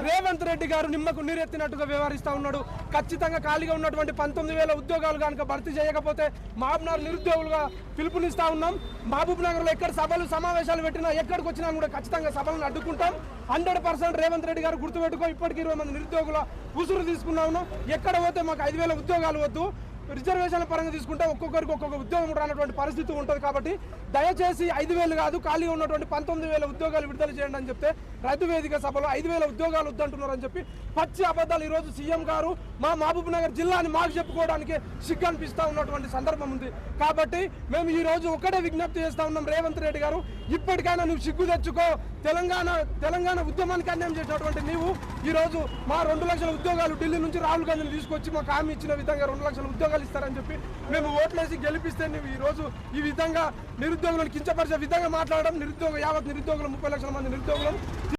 రేవంత్ రెడ్డి గారు నిమ్మకు నీరెత్తినట్టుగా వ్యవహరిస్తా ఉన్నాడు. ఖచ్చితంగా ఖాళీగా ఉన్నటువంటి 19,000 ఉద్యోగాలు కనుక భర్తీ చేయకపోతే మహబూబ్నగర్ నిరుద్యోగులుగా పిలుపునిస్తా ఉన్నాం. మహబూబ్ నగర్ లో ఎక్కడ సభలు సమావేశాలు పెట్టినా ఎక్కడికి వచ్చినా కూడా ఖచ్చితంగా సభలను అడ్డుకుంటాం. 100% రేవంత్ రెడ్డి గారు గుర్తుపెట్టుకో, ఇప్పటికీ 20 మంది నిరుద్యోగుల ఉసురు తీసుకున్నా ఉన్నాం. ఎక్కడ పోతే మాకు 5,000 ఉద్యోగాలు వద్దు, రిజర్వేషన్ల పరంగా తీసుకుంటే ఒక్కొక్కరికి ఒక్కొక్క ఉద్యోగం రానటువంటి పరిస్థితి ఉంటుంది. కాబట్టి దయచేసి 5,000 కాదు, ఖాళీ ఉన్నటువంటి 19,000 ఉద్యోగాలు విడుదల చేయండి అని చెప్తే రైతు వేదిక సభలో 5,000 ఉద్యోగాలు వద్దంటున్నారని చెప్పి పచ్చి అబద్ధాలు ఈరోజు సీఎం గారు మా మహబూబ్ నగర్ జిల్లాని మాకు చెప్పుకోవడానికి సిగ్గు అనిపిస్తూ ఉన్నటువంటి సందర్భం ఉంది. కాబట్టి మేము ఈ రోజు ఒకటే విజ్ఞప్తి చేస్తా ఉన్నాం, రేవంత్ రెడ్డి గారు ఇప్పటికైనా నువ్వు సిగ్గు తెచ్చుకో. తెలంగాణ ఉద్యమానికి అన్యాయం చేసినటువంటి నీవు ఈ రోజు మా 2 లక్షల ఉద్యోగాలు ఢిల్లీ నుంచి రాహుల్ గాంధీని తీసుకొచ్చి మాకు హామీ ఇచ్చిన విధంగా 2 లక్షల ఉద్యోగాలు ఇస్తారని చెప్పి మేము ఓట్లేసి గెలిపిస్తే నువ్వు ఈ రోజు ఈ విధంగా నిరుద్యోగులను కించపరిచే విధంగా మాట్లాడడం, యావత్ నిరుద్యోగులు 30 లక్షల మంది నిరుద్యోగులను